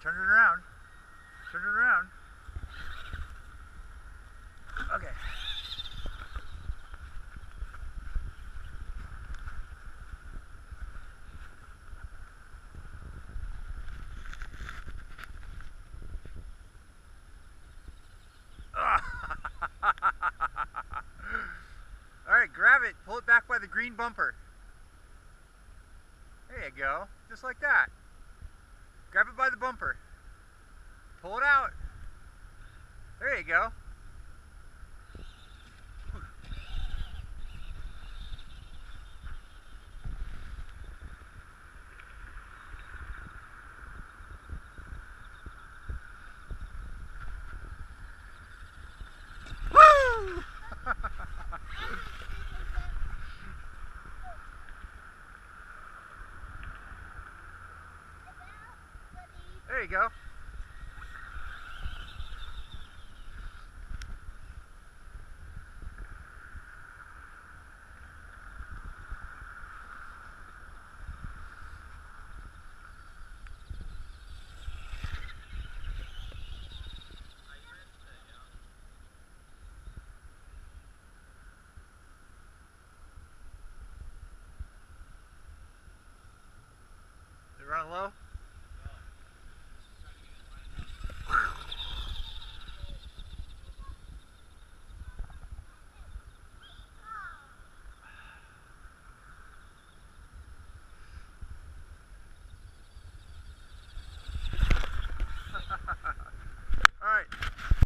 Turn it around. Turn it around. Okay. Alright, grab it. Pull it back by the green bumper. There you go. Just like that. Grab it by the bumper. Pull it out. There you go. Woo! There you go.